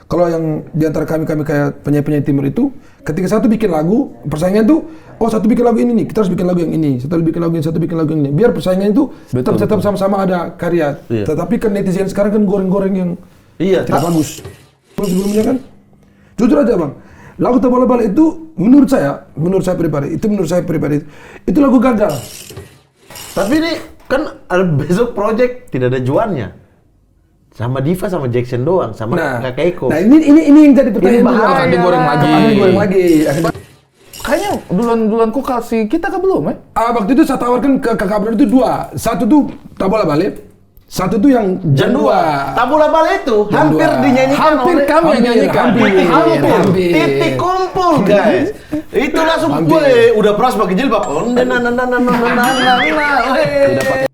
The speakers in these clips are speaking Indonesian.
kalau yang di antara kami kayak penyanyi timur itu, ketika satu bikin lagu, persaingan tuh, oh satu bikin lagu ini nih, kita harus bikin lagu yang ini, satu bikin lagu ini, satu bikin lagu yang ini. Biar persaingan itu tetap sama-sama ada karya. Iya. Tetapi kan netizen sekarang kan goreng-goreng yang tidak bagus. Terus sebelumnya kan, jujur aja bang, lagu Tak Bola Bale itu menurut saya pribadi, itu lagu gagal. Tapi ini kan ada besok project tidak ada Juannya. Sama Diva sama Jackson doang, sama Kakak Eko. Nah ini yang jadi pertanyaan. Bahaya. Ada goreng lagi. Kayaknya duluan kok kasih kita kan belum ya? Waktu itu saya tawarkan ke kakak Abrar itu 2. Satu tuh Tak Bola Bale, satu tuh yang Jam 2. Tak Bola Bale itu hampir dinyanyikan hampir kami yang nyanyikan. Hampir. Titik kumpul guys. Itu langsung gue udah pras pakai jilbab. Udah pakai.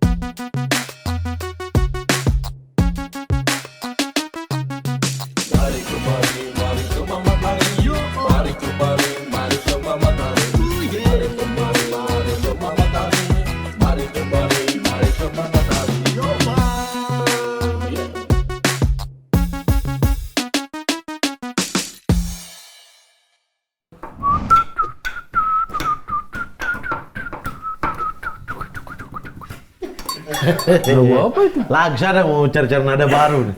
Lagu apa itu? Lagu sana mau cari-cari nada baru nih.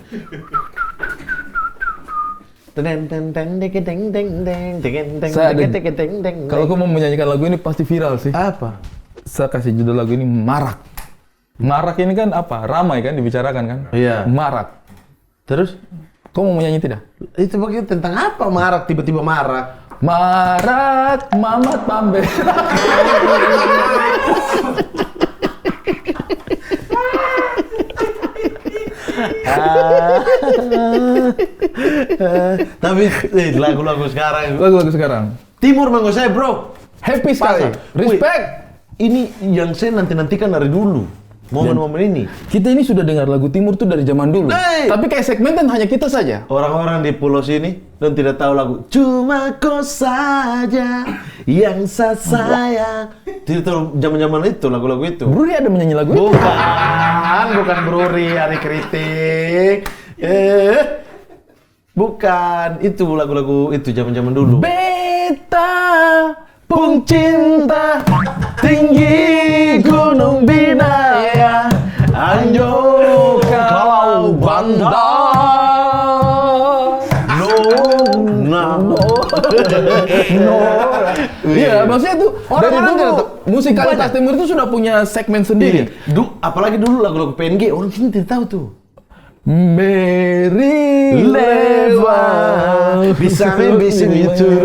Kalau aku mau menyanyikan lagu ini pasti viral sih. Apa? Saya kasih judul lagu ini Marak. Marak ini kan apa? Ramai kan dibicarakan kan? Iya. Marak. Terus? Kau mau menyanyi tidak? Itu bagaimana tentang apa marak tiba-tiba marak? Marak Mamat Pambe. Tapi lagu-lagu sekarang. Lagu-lagu sekarang. Timur Manggo saya bro. Happy sekali. Respect. Ini yang saya nanti-nantikan dari dulu. Momen-momen ini. Kita ini sudah dengar lagu Timur tuh dari zaman dulu. Tapi kayak segmentan hanya kita saja. Orang-orang di pulau sini dan tidak tahu lagu Cuma Kau Saja Yang Saya Sayang. Tidak tahu zaman-zaman itu lagu-lagu itu. Bruri ada menyanyi lagu itu? Bukan Bruri, hari kritik. Bukan, itu lagu-lagu itu zaman-zaman dulu. Beta pung cinta tinggi gunung Binaya Anjo kalau bandar Iya, maksudnya tuh dari dulu musikalitas Timur itu sudah punya segmen sendiri. Apalagi dulu lagu-lagu PNG orang sini tidak tahu tuh. Mary lewat bisa itu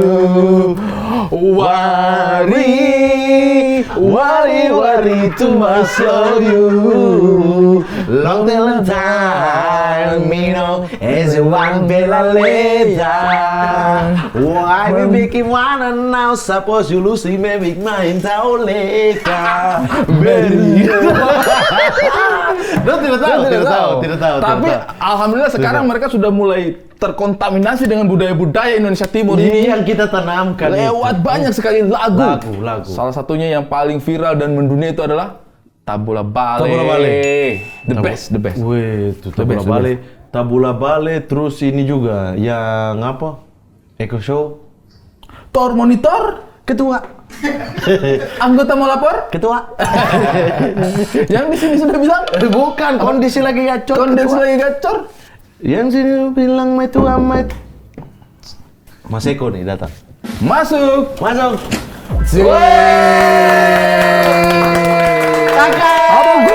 wari to myself you long time me know as one bella leda why we making one and now suppose you lose me big mind tauleka tidak tahu. Tapi alhamdulillah sekarang mereka sudah mulai terkontaminasi dengan budaya-budaya Indonesia Timur ini yang kita tanamkan lewat itu. Banyak sekali lagu. Salah satunya yang paling viral dan mendunia itu adalah Tak Bola Bale. The best. Wih, itu Tak Bola Bale, terus ini juga yang apa? Eko Show. Tor Monitor, Ketua. Anggota mau lapor? Ketua. Yang di sini sudah bilang? Bukan, kondisi lagi gacor. Yang sini bilang itu amat. Mas Eko nih datang. Masuk. Kakak.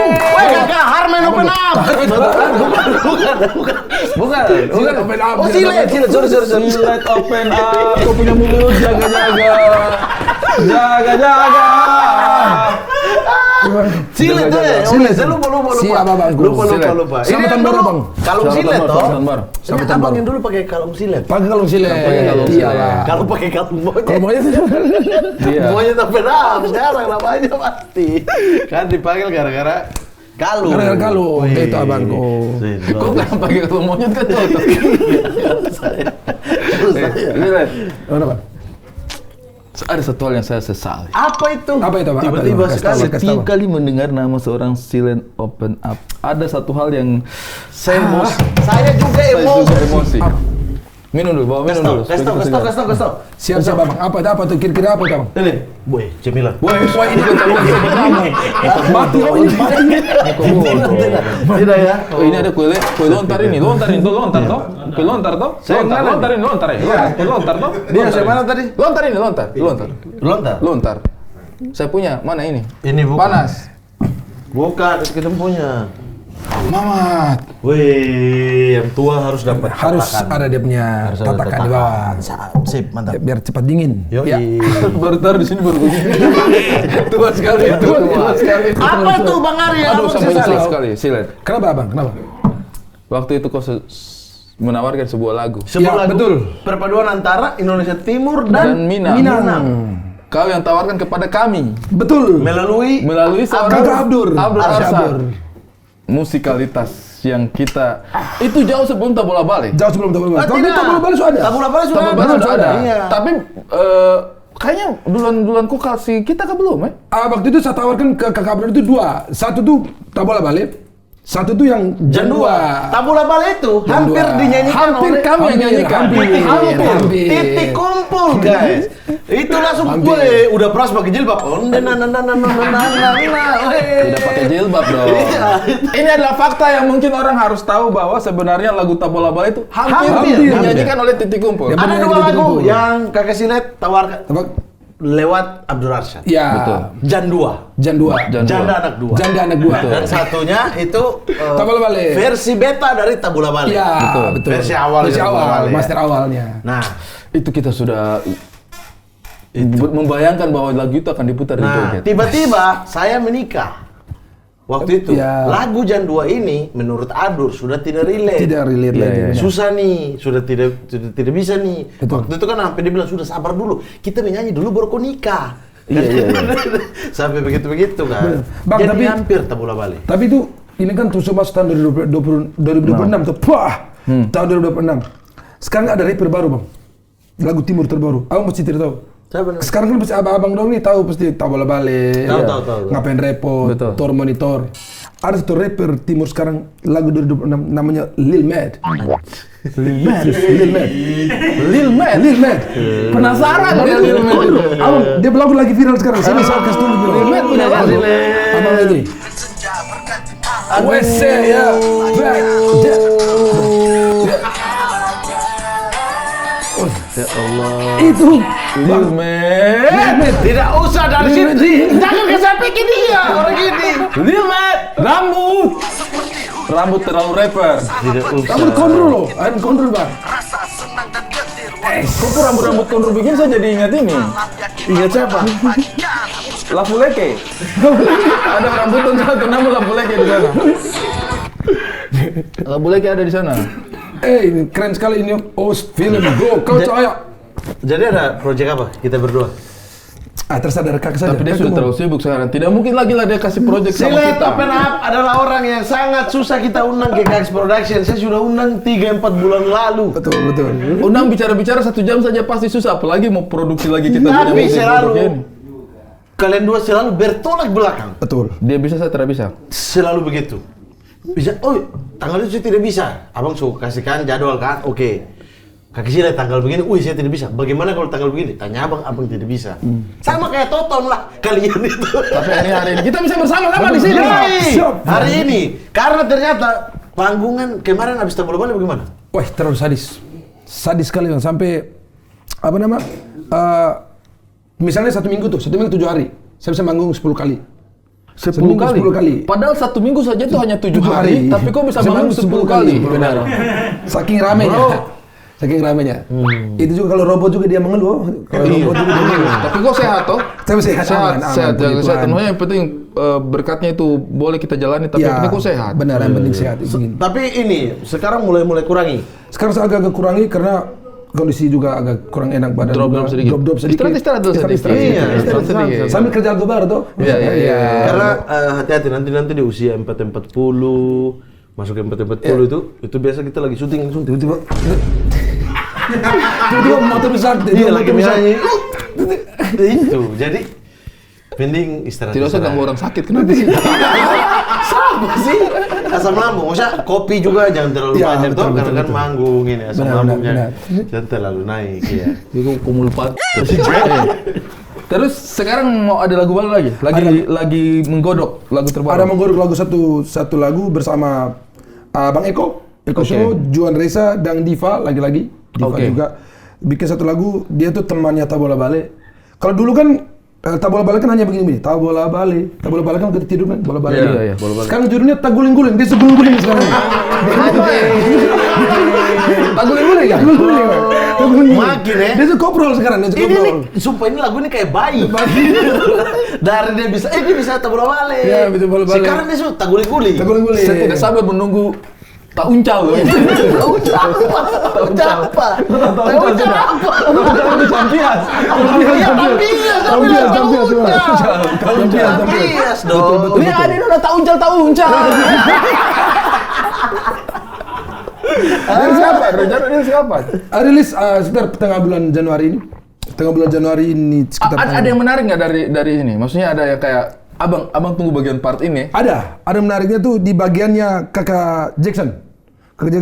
Woi kakak, Harman open up. Bukan open up. Oh silet, sorry. Silet open up. Kau punya mulut jaga-jaga. Silet tuh ya? Saya lupa. Siapa bang? Lupa. Sambutan baru bang. Kalung silet toh? Sambutan Abang baru. yang dulu pakai kalung silet. Pakai kalung silet. Iya lah. Kalau pakai kalung monyet. Kalau monyet Monyet tapi sekarang namanya pasti. Kan dipanggil gara-gara kalung. Gara-gara kalung. Itu abangku. Kok nggak pakai kalung monyet kan cocok? Mana bang? Ada satu hal yang saya sesali. Apa itu? Bang? Tiba-tiba Setiap kali mendengar nama seorang Silent Open Up, ada satu hal yang saya juga emosi. Minum dulu, bawa minum dulu. Kasih tau. Siap Bang. Apa tuh? Kira-kira apa tuh Bang? Ini, boy, cemilan. Wah ini kan mati oh ini mati. Tidak ya? Oh, ini ada kue lontar ini, lontar toh. Kue lontar toh. Lontar toh. Dia saya mana tadi? Lontar. Saya punya, mana ini? Ini bukan. Panas. Bukan, kita punya. Mamat. Wih, yang tua harus dapat Harus tatakan. ada dia punya Harus ada tatakan di bawah. Sip, mantap. Biar cepat dingin. Yo, Ya. Baru taruh di sini baru begini. Tua sekali. Apa tuh Bang Ari? Aduh, Abang sampai sesali. nyesel sekali. Silet. Kenapa Bang? Kenapa? Waktu itu kau menawarkan sebuah lagu. Sebuah Ya, lagu betul. perpaduan antara Indonesia Timur dan Minang. Kau yang tawarkan kepada kami Betul. melalui seorang Kakak Abdur. Abdur Arsya Arsya. Abdur. Musikalitas yang kita itu jauh sebelum Tabola Bale. Jauh sebelum Tabula Bale. Kalau tidak. Tabula Bale sudah ada. Tabula Bale sudah Tabola Bale ada. sudah ada. Iya. Tapi kayaknya duluan kau kasih kita kan belum, Waktu itu saya tawarkan ke Kakak Abdur itu dua. Satu tuh Tabula Bale. Satu tuh yang Jam 2. Tabula Bale itu Jam hampir dua. dinyanyikan Hampir oleh kami yang nyanyikan. Hampir. titik kumpul guys. Itu langsung gue udah pras pakai jilbab. Tidak pakai jilbab dong. Iya. Ini adalah fakta yang mungkin orang harus tahu bahwa sebenarnya lagu Tabola Bale itu hampir Hampir. dinyanyikan oleh Titik Kumpul. Ya, Ada benar, dua titik lagu kumpul. yang Kakak Silet tawarkan Apa? lewat Abdur Arsyad. Ya. Betul. Jan 2. Jan 2. Janda anak 2. Janda anak 2. Dan satunya itu Tabula Bale. versi beta dari Tabula Bale. Iya, betul. Versi awal Versi dari Tabula awal, Bale, ya. master awalnya. Nah, Itu kita sudah membayangkan bahwa lagu itu akan diputar di nah joget. tiba-tiba saya menikah. Waktu itu Ya. lagu Jan 2 ini menurut Adur sudah tidak relate. Tidak relate lagi. Iya. benar. Susah nih, sudah tidak bisa nih. Betul. Waktu itu kan sampai dia bilang sudah sabar dulu. Kita menyanyi dulu baru kau nikah. Iya. Sampai begitu-begitu kan. Bang, Jadi tapi- hampir Tabula Bale. Tapi itu ini kan terus masuk tahun 2026 tuh. Wah, tahun 2026. Sekarang ada rapper baru bang, lagu timur terbaru. Abang pasti tidak tahu. Siapa nih? Sekarang kan pasti abang dong nih tahu pasti Tabula Bale. Tahu, ya. tahu. Ngapain repot, Betul. Tor Monitor. Ada satu rapper timur sekarang lagu 2026 namanya Lil Mad. Lil Mad. Lil Mad. Penasaran dia Lil Mad itu. Abang, dia lagu lagi viral sekarang. Saya kasih dulu. Lil Mad punya lagu. Abang ini. WC ya. Back. Ya Allah. Itu Lil Mad. Tidak usah dari sini. Jangan kesampingin dia orang gini. Lil Mad. Rambut terlalu rapper. Tidak usah. kamu kontrol loh, kontrol bang. Kok rambut kondor bikin saya jadi ingat ini. Ingat siapa? Lafuleke. Ada rambut satu nama Lafuleke di sana. Lafuleke ada di sana. Ini keren sekali ini. Film Go, kau coba. Jadi ada proyek apa? Kita berdua. Terserah dari kakak saja. Tapi dia Kakak sudah mau. terlalu sibuk sekarang. Tidak mungkin lagi lah dia kasih project sama Silet kita. Open Up adalah orang yang sangat susah kita undang ke KX Production. Saya sudah undang 3-4 bulan lalu. Betul. Undang bicara-bicara 1 jam saja pasti susah. Apalagi mau produksi lagi kita punya Tapi musik selalu produknya ini. kalian dua selalu bertolak belakang. Betul. Dia bisa, saya tidak bisa. Selalu begitu. Bisa, tanggal itu saya tidak bisa. Abang suka kasihkan jadwal kan? Oke. Kaki Silet tanggal begini, saya tidak bisa. Bagaimana kalau tanggal begini? Tanya abang tidak bisa. Sama kayak Toton lah kalian itu. Tapi hari ini kita bisa bersama-sama di sini. Yoi! Siap. Hari ini, karena ternyata panggungan kemarin habis Tabula Bale bagaimana? Wah, terlalu sadis. Sadis sekali bang. Sampai apa nama? Misalnya 1 minggu 7 hari. Saya bisa manggung 10 kali. 10 10 kali. Padahal 1 minggu saja itu hanya 7 hari, tapi kok bisa Saya manggung 10 kali. Benar. Saking ramenya. Saking ramenya. Itu juga kalau robot juga dia mengeluh. Kalau robot juga dia mengeluh. Tapi kok sehat toh? Saya sehat, aman, sehat, puji jaga kesehatan. Tuhan. Yang penting berkatnya itu boleh kita jalani, tapi yang penting kok sehat. Benar, yang penting sehat. Begini. Tapi ini, sekarang mulai kurangi. Sekarang saya agak kurangi karena kondisi juga agak kurang enak badan. Drop juga. sedikit. Drop sedikit. Istirahat dulu sedikit. Iya, Istirahat sedikit. Sambil kerja algobar tuh. Iya. Karena hati-hati nanti di usia 440 masuk ke 440 itu biasa kita lagi syuting langsung tiba-tiba motor besar. dia lagi menyanyi itu jadi mending istirahat. Tidak usah ganggu orang sakit, kenapa sih? apa sih? Asam lambung. Maksudnya kopi juga jangan terlalu Ya, banyak betul, tuh, karena betul, kan betul. manggung ini asam Benar, lambungnya benar. jangan terlalu naik ya. Itu kumul 4. Terus sekarang mau ada lagu baru lagi? Lagi menggodok lagu terbaru. Ada menggodok lagu satu lagu bersama Bang Eko Oke. Show, Juan Reza dan Diva lagi-lagi. Diva Oke. juga bikin satu lagu. Dia tuh temannya Tabola Bale. Kalau dulu kan Tabola Bale kan hanya begini-begini. Tabola Bale kan kita tidur kan, bola bale. Iya, bola bale. Sekarang judulnya Taguling-guling. Dia seguling-guling sekarang. Taguling-guling ya? Taguling-guling. Taguling-guling. Makin ya. Dia tuh koprol sekarang, dia tuh Ini koprol. nih, sumpah ini lagu ini kayak bayi. Dari dia bisa tabola bale. Iya, bisa bola bale. Sekarang dia sudah taguling-guling. Taguling-guling. Saya tidak sabar menunggu tak uncal. Tahu apa? Tahu apa? Uncal di Sampias. Iya, Tampias dong. Ini ada yang udah tak uncal. Dari siapa? Rencana dari siapa? Rilis sekitar tengah bulan Januari ini. Sekitar Ada yang menarik nggak dari ini? Maksudnya ada yang kayak abang tunggu bagian part ini. Ada menariknya tuh di bagiannya kakak Jackson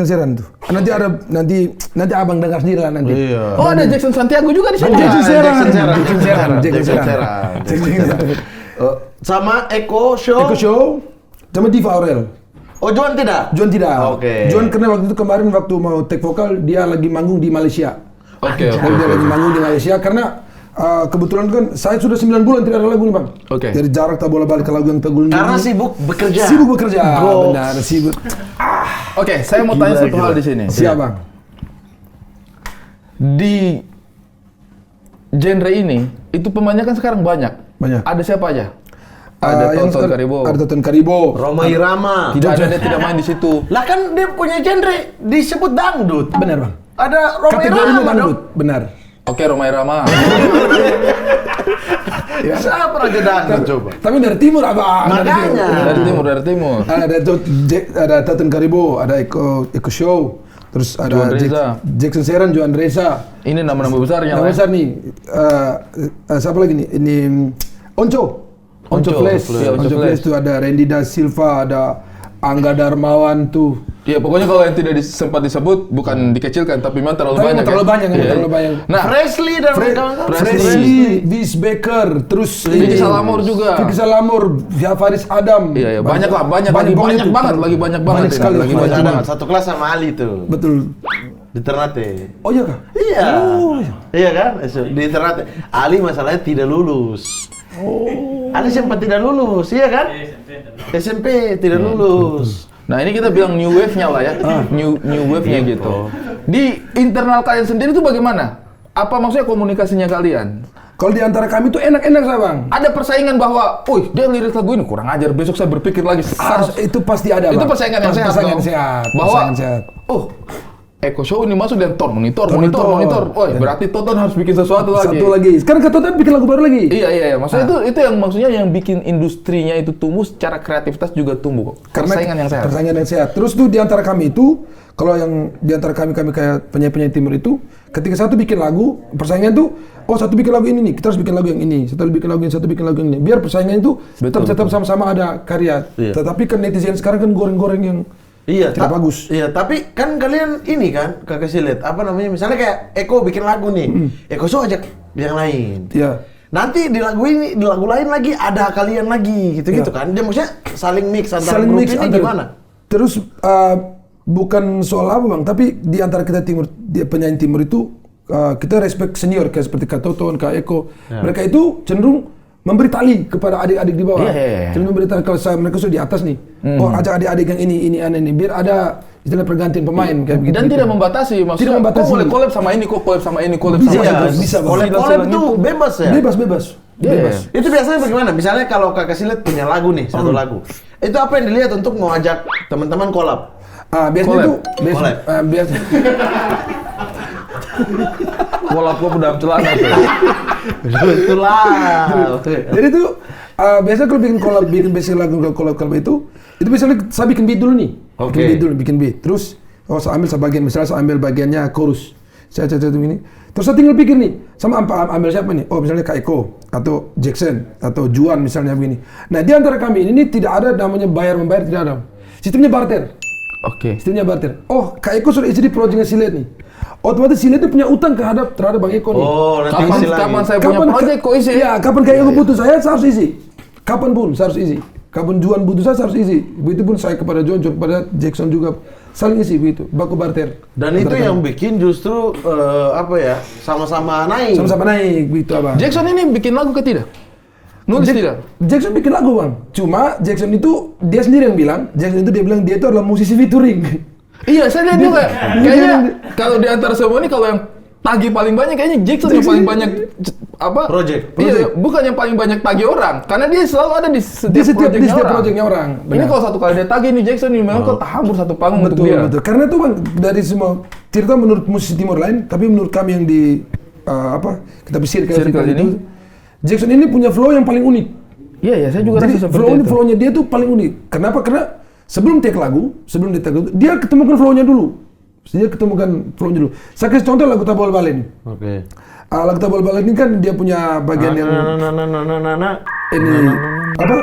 Seran tuh. Nanti abang dengar sendiri lah nanti. Iya. Oh ada Jackson Santiago juga di sini. Jackson Seran. Jackson Seran. Sama Eko Show. Eko Show sama Diva Aurel. Oh, Juan tidak? Juan tidak. Oke. Juan karena waktu itu kemarin waktu mau take vokal dia lagi manggung di Malaysia. Oke. Dia lagi manggung di Malaysia karena kebetulan kan saya sudah 9 bulan tidak ada lagu nih Bang. Oke. Jadi jarak tak bola balik ke lagu yang Taguling. Karena sibuk bekerja. Sibuk bekerja. Bro. Benar, sibuk. Oke, saya mau tanya satu hal di sini. Siap Bang. Di genre ini itu pemainnya kan sekarang banyak. Banyak. Ada siapa aja? Ada yang Tonton sekarang- Karibo. Ada Tonton Karibo. Roma Irama. Tidak ada dia tidak main di situ. Lah kan dia punya genre disebut dangdut. Benar Bang. Ada Roma Kategorinya Irama dong. dangdut. Benar. Oke, Roma Irama. Siapa raja dangdut coba? Tapi dari timur Abang. Makanya. Dari timur. Ada Tonton Karibo, ada Eko Show. Terus ada Juan Reza. Jackson Seran, Juan Reza. Ini nama-nama besarnya. Nama lah ya. besar nih. Siapa lagi nih? Ini Onco Flash. Iya, Onco Onco Flash. Flash tuh ada Randy Da Silva, ada Angga Darmawan tuh. Iya, pokoknya kalau yang tidak sempat disebut bukan dikecilkan, tapi memang terlalu Tapi banyak. terlalu ya. banyak, Iya. terlalu banyak. Nah, Presley dan kawan-kawan. Presley, Vince Baker, terus Vicky Salamor juga. Vicky Salamor, Via Faris Adam. Iya, banyak lah, banyak banget. lagi banyak banget. Banyak sekali. Lagi banyak banyak banget. banget. Satu kelas sama Ali tuh. Betul. Di Ternate. Oh iya kah? Iya. Iya kan? Di Ternate. Ali masalahnya tidak lulus. Ali sempat tidak lulus, iya kan? SMP tidak lulus. Nah, ini kita bilang new wave-nya lah ya. New wave-nya gitu. Di internal kalian sendiri tuh bagaimana? Apa maksudnya komunikasinya kalian? Kalau di antara kami tuh enak-enak saya Bang. Ada persaingan bahwa, dia lirik lagu ini kurang ajar, besok saya berpikir lagi. Itu pasti ada Itu Bang. persaingan yang sehat. Persaingan dong. sehat. Bahwa, Persaingan sehat. Eko Show ini masuk dan monitor. Monitor. Berarti Tonton harus bikin sesuatu lagi. Satu lagi. Sekarang Tonton bikin lagu baru lagi. Iya. Maksudnya itu yang maksudnya yang bikin industrinya itu tumbuh, secara kreativitas juga tumbuh kok. Karena Persaingan yang sehat. Persaingan yang sehat. Terus tuh di antara kami itu, kalau yang di antara kami kayak penyanyi timur itu, ketika satu bikin lagu, persaingan tuh, satu bikin lagu ini nih, kita harus bikin lagu yang ini, satu bikin lagu yang ini. Biar persaingan itu tetap sama-sama ada karya. Iya. Tetapi kan netizen sekarang kan goreng-goreng yang Iya, tidak bagus. Iya, tapi kan kalian ini kan, kakak lihat apa namanya? Misalnya kayak Eko bikin lagu nih, Eko Show ajak yang lain. Iya. Nanti di lagu ini, di lagu lain lagi ada kalian lagi, gitu-gitu Iya. kan? Dia maksudnya saling mix antara Saling grup mix ini antara- gimana? Terus bukan soal apa Bang, tapi di antara kita timur, penyanyi timur itu kita respect senior kayak seperti Kak Toton, Kak Eko. Mereka itu cenderung memberi tali kepada adik-adik di bawah. Iya. Cenderung memberi tali kalau mereka sudah di atas nih. Ajak adik-adik yang ini biar ada istilah pergantian pemain kayak begitu. Dan tidak membatasi, maksudnya Tidak membatasi. kok boleh collab sama ini, kok collab sama ini, collab sama Bisa, ini. bisa, Bang. Collab itu bebas ya? Bebas. Iya. Itu biasanya bagaimana? Misalnya kalau kakak Silet punya lagu nih, satu lagu. Itu apa yang dilihat untuk mau ajak teman-teman collab? Biasanya Collab. itu biasa. Collab kok dalam celana tuh. Betulah. Jadi tuh biasanya kalau bikin basic lagu collab itu biasanya saya bikin beat dulu nih. Oke. Bikin beat. Terus saya ambil sebagian, misalnya saya ambil bagiannya chorus. saya chat ini. Terus saya tinggal pikir nih, sama ambil siapa nih? Oh misalnya Kak Eko, atau Jackson, atau Juan misalnya begini. Nah di antara kami ini tidak ada namanya bayar-membayar, tidak ada. Sistemnya barter. Oke. Sistemnya barter. Oh Kak Eko sudah isi di proyeknya Silet nih. Otomatis Silet itu punya utang terhadap Bang Eko nih. Oh, nanti isi lagi. Kapan saya punya proyek kok isi? Iya, kapan Kak Eko butuh saya harus isi. Kapan pun saya harus isi. Kapan Juan butuh saya harus isi. Begitupun saya kepada John, kepada Jackson juga saling isi begitu, baku barter. Dan itu yang bikin justru sama-sama naik. Sama-sama naik begitu Abang. Jackson ini bikin lagu ke tidak? Nulis tidak? Jackson bikin lagu Bang. Cuma Jackson itu dia sendiri yang bilang, dia bilang dia itu adalah musisi featuring. Iya, saya lihat juga. Kayaknya kalau di antara semua ini kalau yang tagih paling banyak kayaknya Jackson yang paling banyak project. Iya, bukan yang paling banyak tagih orang, karena dia selalu ada di setiap projectnya orang. Ini kalau satu kali dia tagih nih Jackson ini memang kok tahambur satu panggung untuk dia. Betul. Karena itu Bang dari semua cerita menurut musisi timur lain, tapi menurut kami yang di kita circle ini, Jackson ini punya flow yang paling unik. Iya, saya juga Jadi rasa seperti itu. flow-nya dia tuh paling unik. Kenapa? Karena sebelum take lagu, dia ketemukan flow-nya dulu. Dia ketemukan flow-nya dulu. Saya kasih contoh lagu Tabol Balen. Oke. Lagu Tabol Balen ini kan dia punya bagian yang ini apa?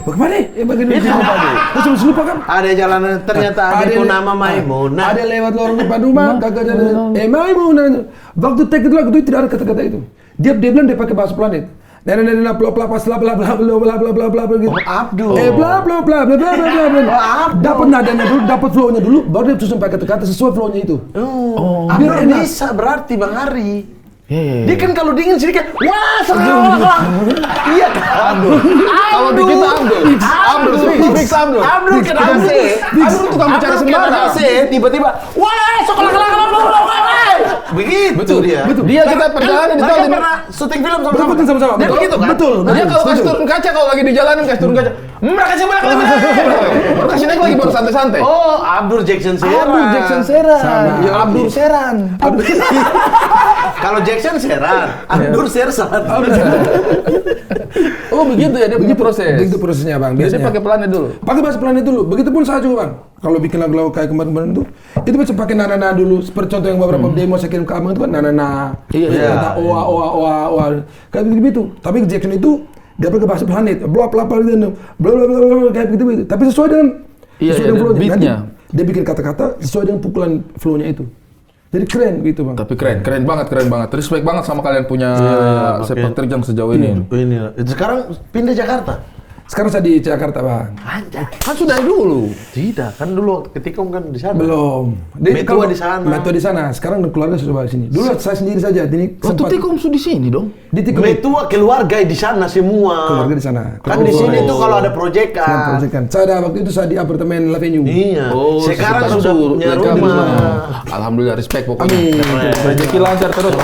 Bagaimana nih? Bagian ini tadi. Terus lupa kan? Ada jalanan ternyata ada nama Maimunah. Ada lewat lorong depan rumah, kagak ada. Maimunah. Waktu take itu lagu itu tidak ada kata-kata itu. Dia bilang dia pakai bahasa planet. Bla bla bla pas bla bla bla bla bla bla bla bla bla gitu. Abdul. Bla bla bla bla bla bla bla. Dapat nadanya dulu, dapat flow-nya dulu, baru dia susun pakai kata-kata sesuai flow-nya itu. Oh. Abdul bisa berarti Bang Ari. Iya. Dia kan kalau dingin sedikit, wah sekarang. Iya kan. Kalau di kita Abdul fix Abdul. Abdul kan AC. Abdul tukang bicara sembarang. AC tiba-tiba, wah sekolah. Begitu dia. Dia kita perjalanan di tol. Pernah syuting film sama-sama. Betul sama-sama. Dia begitu kan? Betul. Dia kalau kasih turun kaca, kalau lagi di jalanan kasih turun kaca. Kasih balik lagi. Baru kasih naik lagi baru santai-santai. Oh, Abdul Jackson Seran. Ya, Abdul Seran. Kalau Jackson Seran, Abdul Sersan. Oh begitu ya, dia punya proses. Begitu prosesnya Bang. Biasanya pakai planet dulu. Pakai bahasa planet dulu. Begitupun saya juga Bang. Kalau bikin lagu-lagu kayak kemarin itu bisa pakai nana dulu. Seperti contoh yang beberapa demo saya kirim ke Abang itu kan nana. Iya. Kata oa. Kayak begitu. Tapi Jackson itu dia pakai bahasa planet. Bla bla bla kayak begitu. Tapi sesuai dengan flow-nya. Nanti dia bikin kata-kata sesuai dengan pukulan flow-nya itu. Jadi keren gitu Bang. Tapi keren banget. Respect banget sama kalian punya sepak terjang sejauh ini. Sekarang pindah Jakarta. Sekarang saya di Jakarta Bang. Kan sudah dulu. Tidak, kan dulu ketika kan di sana. Belum. Metua di sana. Metua di sana. Sekarang keluarga sudah balik sini. Dulu saya sendiri saja. Ini Waktu Tikom sudah di sini dong. Di Tikom. Metua keluarga di sana semua. Keluarga di sana. Kan di sini tuh kalau ada proyekan. Saya ada waktu itu saya di apartemen Lavenue. Iya. Sekarang sudah punya rumah. Alhamdulillah, respect pokoknya. Amin. Rezeki lancar terus.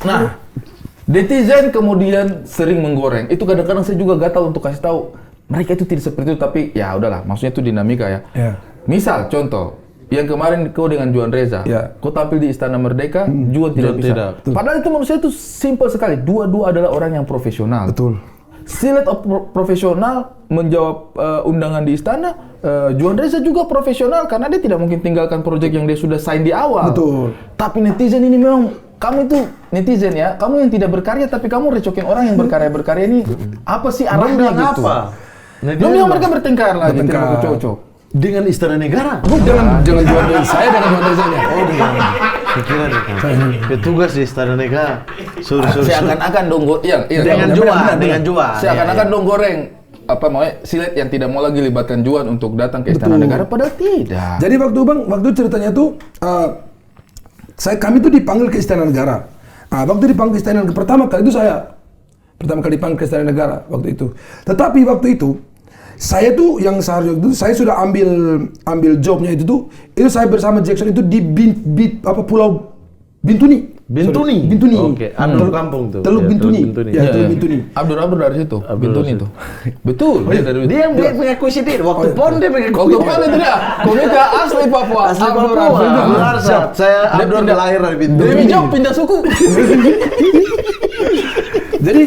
Nah, netizen kemudian sering menggoreng. Itu kadang-kadang saya juga gatal untuk kasih tahu mereka itu tidak seperti itu, tapi ya udahlah, maksudnya itu dinamika ya. Misal contoh, yang kemarin kau dengan Juan Reza, kau tampil di Istana Merdeka, Juan tidak bisa. Padahal itu menurut saya itu simple sekali. Dua-dua adalah orang yang profesional. Betul. Silet profesional menjawab undangan di istana. Juan Reza juga profesional karena dia tidak mungkin tinggalkan proyek yang dia sudah sign di awal. Betul. Tapi netizen ini memang, kamu itu netizen ya, kamu yang tidak berkarya tapi kamu recokin orang yang berkarya ini. Apa sih arahnya gitu? Belum yang mereka bertengkar lagi, tidak cocok. Dengan Istana Negara? Jangan Juan Reza. Saya dengan Juan Rezanya. Oh, pikiran petugas di Istana Negara. Seakan-akan dong, dengan Juan. Seakan-akan dong goreng. Apa mau Silet yang tidak mau lagi libatkan Juan untuk datang ke Istana Negara, padahal tidak. Jadi waktu ceritanya tuh kami tuh dipanggil ke Istana Negara. Waktu dipanggil ke Istana Negara pertama kali dipanggil ke Istana Negara waktu itu. Tetapi waktu itu saya tuh yang seharusnya itu saya sudah ambil jobnya itu saya bersama Jackson itu di Pulau Bintuni. Oke, Teluk Kampung tuh. Teluk Bintuni. Ya, Teluk Bintuni. Abdur dari situ. Bintuni tuh. Betul. Dia mengakui sendiri. Waktu PON dia mengakui. Waktu PON itu dia. Komika asli Papua. Abdur Saya Abdur lahir dari Bintuni. Demi job pindah suku. Jadi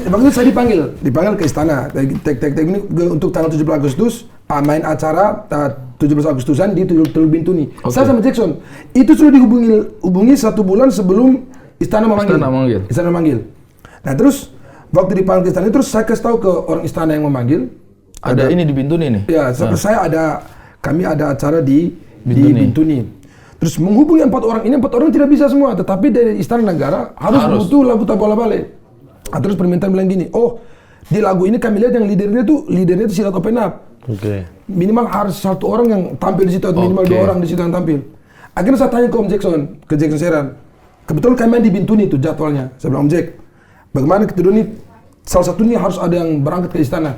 waktu itu saya dipanggil ke istana. Tek ini untuk tanggal 17 Agustus main acara 17 Agustusan di Teluk Bintuni. Okay. Saya sama Jackson itu sudah dihubungi 1 bulan sebelum istana memanggil. Istana memanggil. Nah terus waktu dipanggil ke istana terus saya kasih tahu ke orang istana yang memanggil. Ada ini di Bintuni nih? Ya, kami ada acara di Bintuni. Terus menghubungi 4 orang ini, 4 orang tidak bisa semua, tetapi dari Istana Negara harus butuh lagu Tak Bola Bale. Terus permintaan bilang gini, oh di lagu ini kami lihat yang lidernya itu Silat Open Up. Oke. Minimal harus 1 orang yang tampil di situ atau minimal 2 orang di situ yang tampil. Akhirnya saya tanya ke Om Jackson, ke Jackson Seran. Kebetulan kami main di Bintuni itu jadwalnya. Saya bilang, Om Jack, bagaimana kita ini salah satunya harus ada yang berangkat ke istana.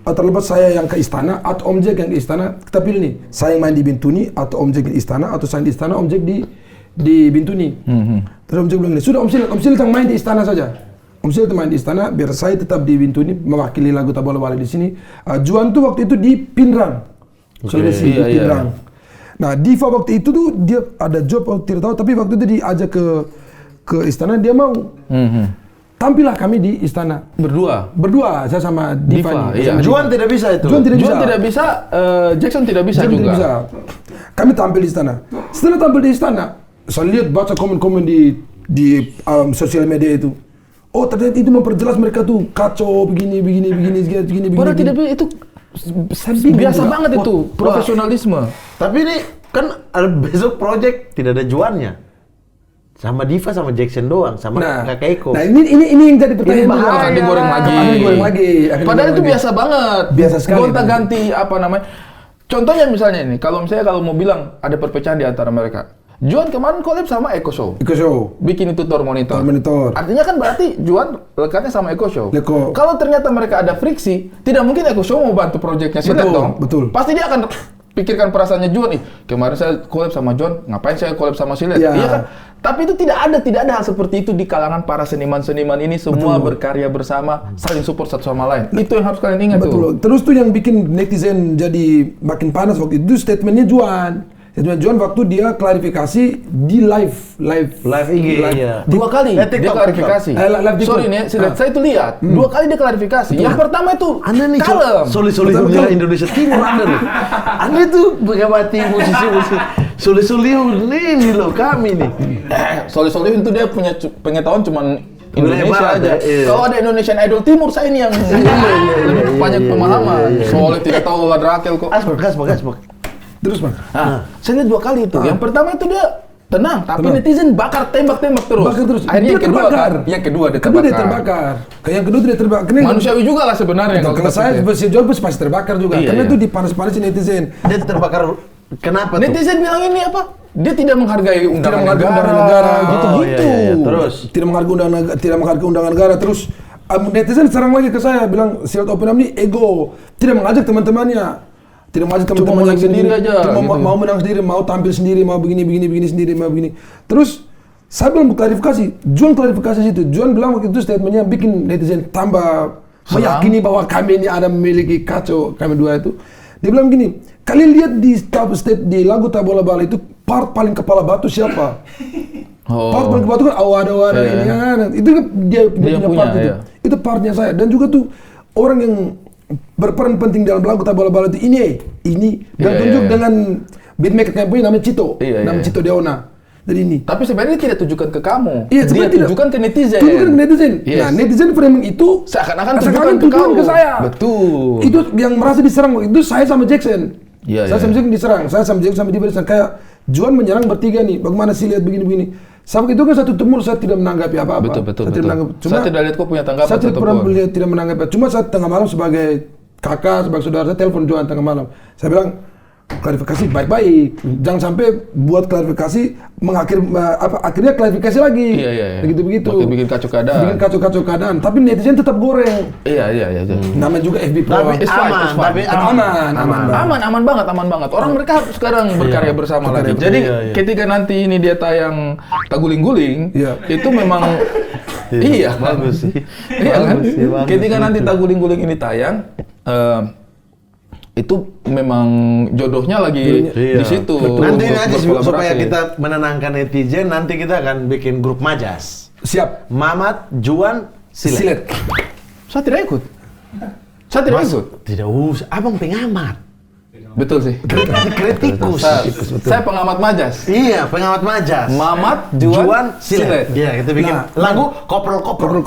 Terlepas saya yang ke istana atau Om Jack yang ke istana, kita pilih nih. Saya yang main di Bintuni atau Om Jack di istana atau saya di istana, Om Jack di Bintuni. Terus Om Jack bilang ini, sudah Om Silat yang main di istana saja. Om Silat yang main di istana, biar saya tetap di Bintuni mewakili lagu Tak Bola Bale di sini. Juan tuh waktu itu di Pinrang. Sulawesi, di Pinrang. Nah, Diva waktu itu tuh dia ada job tidak tahu, tapi waktu itu diajak ke istana dia mau. Tampillah kami di istana berdua saya sama Diva. Iya. Juan tidak bisa itu. Juan tidak bisa, Jackson tidak bisa juga. Tidak bisa. Kami tampil di istana. Setelah tampil di istana, saya lihat baca komen-komen di sosial media itu. Oh, ternyata itu memperjelas mereka tuh kacau begini. Padahal tidak itu biasa banget itu profesionalisme. Tapi ini kan ada besok project tidak ada Juannya. Sama Diva sama Jackson doang sama Kakak Eko. Nah ini yang jadi pertanyaan akan digoreng lagi. Padahal itu biasa banget. Biasa sekali. Gonta-ganti apa namanya. Contohnya misalnya ini, kalau mau bilang ada perpecahan di antara mereka. Juan kemarin collab sama Eko Show. Bikin itu Tor Monitor. Artinya kan berarti Juan lekatnya sama Eko Show. Kalau ternyata mereka ada friksi, tidak mungkin Eko Show mau bantu proyeknya Silat dong. Betul. Pasti dia akan pikirkan perasaannya Juan. Kemarin saya collab sama Juan, ngapain saya collab sama Silat? Iya kan? Tapi itu tidak ada hal seperti itu di kalangan para seniman-seniman ini, semua berkarya bersama, saling support satu sama lain. Itu yang harus kalian ingat tuh. Terus tuh yang bikin netizen jadi makin panas waktu itu statementnya Juan. Juan waktu dia klarifikasi di live IG. Dua kali dia klarifikasi. Sorry nih, saya itu lihat 2 kali dia klarifikasi. Yang pertama itu Anda nih kalem. Soli Indonesia Timur Anda nih. Anda tuh mengamati musisi Soli ini loh kami nih. Soli itu dia punya pengetahuan cuman Indonesia aja. Kalau ada Indonesian Idol Timur, saya ini yang lebih banyak pemahaman. Soalnya tidak tahu Rakel kok. Asbak. Terus Bang. Saya lihat 2 kali itu. Yang pertama itu dia tenang, tapi netizen tembak terus. Akhirnya yang kedua dia terbakar. Yang kedua dia terbakar. Manusiawi juga lah sebenarnya. Kalau saya jawab pasti terbakar juga. Karena itu dipanas-panasin netizen. Dia terbakar. Kenapa tuh? Netizen bilang ini apa? Dia tidak menghargai undangan negara, gitu-gitu. Terus tidak menghargai undangan negara. Terus netizen serang lagi ke saya bilang Silat Open Up ini ego, tidak mengajak teman-temannya. Tidak mengajak teman-temannya sendiri aja. Mau menang sendiri, mau tampil sendiri, mau begini sendiri, mau begini. Terus saya bilang klarifikasi, Juan klarifikasi situ. Juan bilang waktu itu statementnya bikin netizen tambah meyakini bahwa kami ini ada memiliki kacau kami 2 itu. Dia bilang gini, kalian lihat di lagu Tak Bola Bale itu part paling kepala batu siapa? Part paling kepala batu kan awada ini kan. Itu dia punya part itu. Itu partnya saya dan juga tuh orang yang berperan penting dalam lagu Tak Bola Bale itu ini dan tunjuk dengan beatmaker yang punya namanya Cito, Cito Deona. Jadi ini. Tapi sebenarnya tidak tujukan ke kamu. Dia tujukan ke netizen. Nah, netizen framing itu seakan-akan tujukan ke saya. Betul. Itu yang merasa diserang itu saya sama Jackson. Saya sama Jackson diserang. Saya sama Jackson sama Diva diserang. Kayak Juan menyerang bertiga nih. Bagaimana sih lihat begini. Sama itu kan satu temur saya tidak menanggapi apa-apa. Betul. Saya tidak lihat kok punya tanggapan. Saya tidak menanggapi. Cuma saat tengah malam sebagai kakak, sebagai saudara, saya telepon Juan tengah malam. Saya bilang, klarifikasi baik-baik. Jangan sampai buat klarifikasi akhirnya klarifikasi lagi. Begitu. Bikin kacau keadaan. Tapi netizen tetap goreng. Iya. Namanya juga FB Pro. Tapi aman banget. Orang mereka sekarang berkarya bersama lagi. Jadi ketika nanti ini dia tayang Taguling-Guling, itu memang bagus sih. Ketika nanti Taguling-Guling ini tayang, itu memang jodohnya lagi di situ. Nanti supaya kita menenangkan netizen, nanti kita akan bikin grup majas. Siap. Mamat, Juan, Silet. Saya tidak ikut. Saya tidak ikut. Tidak usah, abang pengamat. Betul sih. Kritikus. Saya pengamat majas. Iya, pengamat majas. Mamat, Juan, Silet. Iya, kita bikin lagu koprol.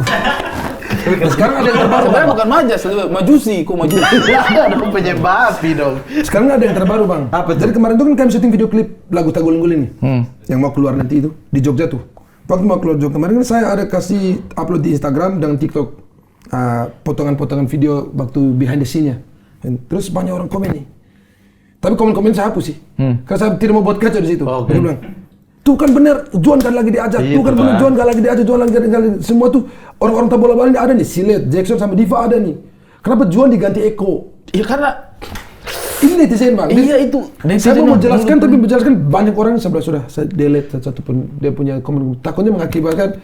Sekarang ada yang terbaru. Sebenarnya bukan majas, majusi. Kok majusi? Ada penyebab dong. Sekarang ada yang terbaru, Bang. Apa tuh? Jadi kemarin tuh kan kami syuting video klip lagu Tagulinggul ini. Yang mau keluar nanti itu di Jogja tuh. Waktu mau keluar Jogja kemarin kan saya ada kasih upload di Instagram dan TikTok potongan-potongan video waktu behind the scene-nya. Terus banyak orang komen nih. Tapi komen-komen saya hapus sih. Karena saya tidak mau buat kacau di situ. Oke. Dia bilang, tuh kan bener, Juan kan lagi diajak. Iya, Tuh kan Pak. bener, Juan kan lagi diajak. Juan lagi semua tuh orang-orang Tabola Bali ini ada nih. Silet, Jackson sama Diva ada nih. Kenapa Juan diganti Eko? Iya karena Ini netizen, Bang. iya itu. Saya mau menjelaskan tapi menjelaskan banyak orang yang sebelah sudah saya delete satu pun dia punya komen, takutnya mengakibatkan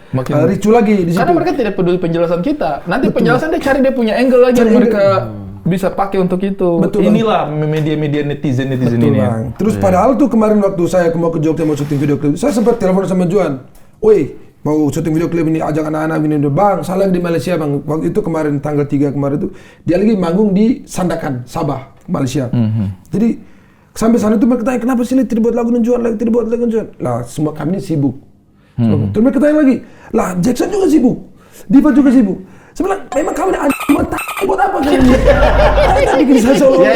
ricu lagi di situ. Karena mereka tidak peduli penjelasan kita. Nanti penjelasan dia cari dia punya angle lagi yang mereka bisa pakai untuk itu. Betul, Bang. Inilah media-media netizen Betul, ini. Bang. Terus padahal tuh kemarin waktu saya mau ke Jogja mau syuting video klip, saya sempat telepon sama Juan. Woi, mau syuting video klip ini, ajak anak-anak ini. Bang, saya lagi di Malaysia, Bang. Waktu itu kemarin tanggal 3 kemarin itu dia lagi manggung di Sandakan, Sabah, Malaysia. Jadi sampai sana tuh mereka tanya kenapa sih tidak buat lagu dengan Juan, tidak buat lagu dengan Juan. Lah semua kami ini sibuk. Terus mereka tanya lagi, lah Jackson juga sibuk, Diva juga sibuk. Saya bilang, memang kamu ada buat apa kalian? Saya bikin saya Ya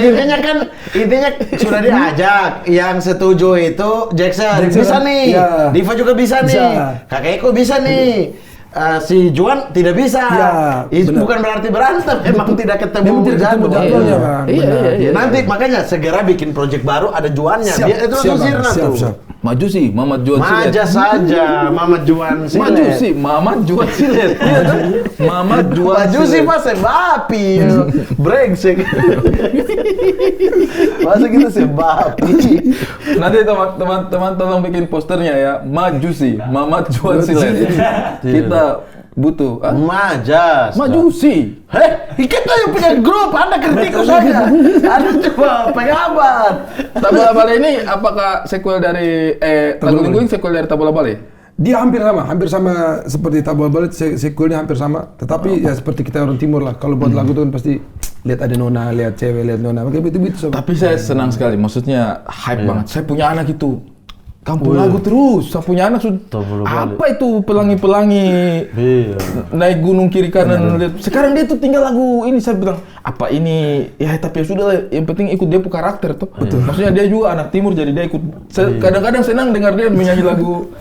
intinya sudah diajak. Yang setuju itu Jackson. Bisa nih. Ya. Diva juga bisa nih. Kakak Eko bisa nih. Si Juan tidak bisa. Ya, Itu benar. bukan berarti berantem, memang tidak ketemu Memang tidak ketemu jadwal. jadwalnya, Bang. Iya. Nanti makanya segera bikin project baru ada Juannya. Siap, Biar itu siap, langsung sirna Bang. tuh. Siap. Maju sih, Mamat Juan Silet. Maja saja, Mamat Juan Silet. Maju sih, Mamat Juan Silet. Iya kan? Mamat Juan Maju sih Silet. mas, sebapi, brengsek. Masa kita sebapi? Nanti teman-teman tolong bikin posternya ya. Maju sih, Mamat Juan Silet. Kita butuh. Majas. Maju sih. Kita yang punya grup, Anda kritikus saja. Anda coba pengamat. Tabola Bale ini apakah sequel dari Tagulinggul sequel dari Tabola Bale? Dia hampir sama seperti Tabola Bali, sequelnya hampir sama. Tetapi ya seperti kita orang timur lah. Kalau buat lagu itu kan pasti lihat ada nona, lihat cewek, lihat nona. Makanya itu. Tapi saya senang sekali, maksudnya hype banget. Saya punya anak itu kampung lagu terus. Saya punya anak sudah. Apa itu pelangi-pelangi naik gunung kiri kanan. Sekarang dia tuh tinggal lagu ini. Saya bilang apa ini? Ya tapi ya sudah lah. Yang penting ikut dia punya karakter tuh. Betul. Maksudnya dia juga anak timur jadi dia ikut. Kadang-kadang senang dengar dia menyanyi lagu.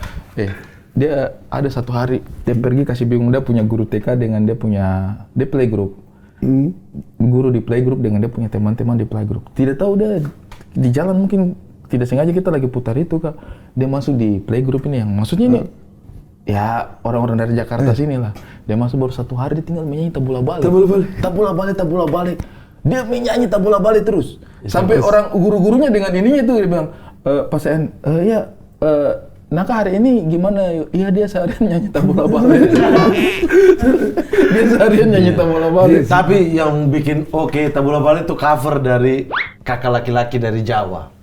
Dia ada satu hari dia pergi kasih bingung, dia punya guru TK dengan dia playgroup. Guru di playgroup dengan dia punya teman-teman di playgroup. Tidak tahu dia di jalan mungkin tidak sengaja kita lagi putar itu Kak. Dia masuk di playgroup ini yang maksudnya ini ya orang-orang dari Jakarta sini lah. Dia masuk baru satu hari dia tinggal menyanyi Tabola Bale. Dia menyanyi Tabola Bale terus. Sampai orang guru-gurunya dengan ininya itu dia bilang, Pak Sen, Naka hari ini gimana? Iya dia seharian nyanyi Tabola Bale. Dia seharian nyanyi Tabola Bale. Tapi yang bikin oke Tabola Bale itu cover dari kakak laki-laki dari Jawa.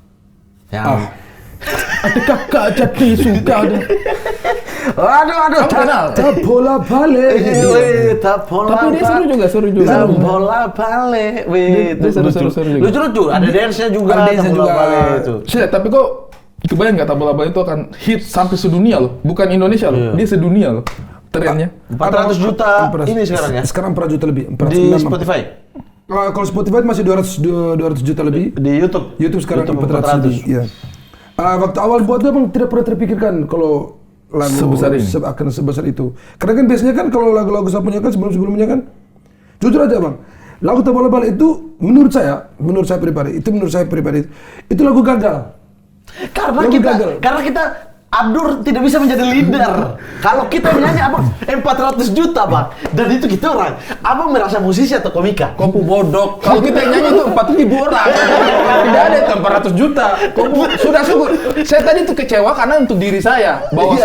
Yang Ada kakak jati suka ada. Aduh, Kenal? Tabola Bale. Tapi dia seru juga. Tabola Bale. Dia seru juga. Lucu. Ada dance-nya juga. Ada dance-nya Tabola juga. Bale itu. Tapi kok kebayang nggak Tabola Bale itu akan hit sampai sedunia loh, bukan Indonesia loh, dia sedunia loh trennya. 400 juta ini sekarang ya? Sekarang 400 juta lebih. Di Spotify? Kalau Spotify masih 200 juta lebih. Di YouTube? YouTube sekarang YouTube 400 lebih. Iya. Waktu awal buat memang tidak pernah terpikirkan kalau lagu sebesar ini akan sebesar itu. Karena kan biasanya kan kalau lagu-lagu saya punya kan sebelum-sebelumnya kan, jujur aja Bang, lagu Tabola Bale itu menurut saya pribadi itu lagu gagal. Karena kita Abdur tidak bisa menjadi leader. Kalau kita menyanyi abang 400 juta bang, dan itu kita orang. Abang merasa musisi atau komika? Kopu bodok. Kalau kita yang nyanyi itu 4.000 orang. Tidak ada itu 400 juta. Kopu sudah syukur. Saya tadi itu kecewa karena untuk diri saya bahwa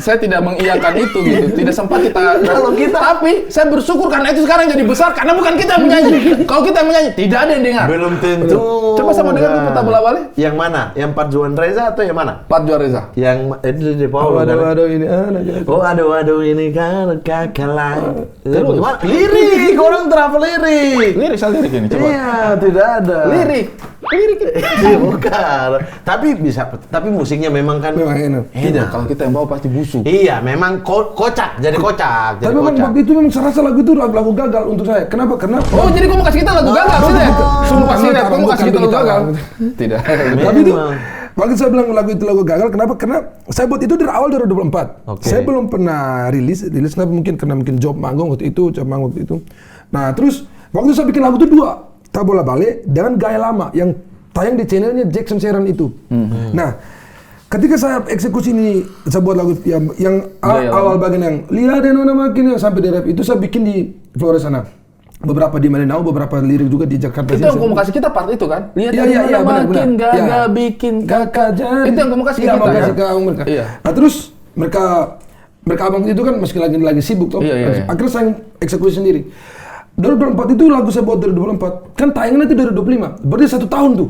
saya tidak mengiyakan itu gitu. Tidak sempat kita. Kalau kita, tapi saya bersyukur karena itu sekarang jadi besar karena bukan kita yang menyanyi. Kalau kita menyanyi tidak ada yang dengar. Belum tentu. Coba sama dengar Tabola Bale. Yang mana? Yang Pat Juan Reza atau yang mana? Pat Juan Reza. yang itu di Paulo. Waduh ini anak. Oh aduh ini kan kakak lain. Terus lirik, orang terapa lirik. Lirik ini coba. Iya, tidak ada. Lirik. Bukan. Tapi musiknya memang kan Memang enak. Tidak, kalau kita yang bawa pasti busuk. Iya, memang kocak, jadi kocak. Tapi memang waktu itu memang serasa lagu itu lagu gagal untuk saya. Kenapa? Karena Oh, jadi kamu kasih kita lagu gagal sih deh. Sumpah sih deh, kamu kasih kita lagu gagal. Tidak. Tapi itu waktu saya bilang lagu itu lagu gagal, kenapa? Karena saya buat itu dari awal 2024. Oke. Saya belum pernah rilis kenapa karena mungkin job manggung waktu itu. Nah, terus waktu saya bikin lagu itu 2. Tak Bola Bale dengan Gaya Lama yang tayang di channelnya Jackson Sheran itu. Nah, ketika saya eksekusi ini, saya buat lagu yang awal bagian yang lihat dan nona makin sampai di rap itu saya bikin di Flores sana. Beberapa di Malinau, beberapa lirik juga di Jakarta. Itu yang kamu kasih kita part itu kan? Lihat Iya, makin benar. gagal bikin kakak jadi. Itu yang kamu kasih Iya, kita mau ya? kasih ke mereka. Iya. Nah, terus mereka abang itu kan masih lagi sibuk toh. Iya. Akhirnya saya eksekusi sendiri. 2024 itu lagu saya buat dari 2024. Kan tayangannya itu dari 25. Berarti 1 tahun tuh.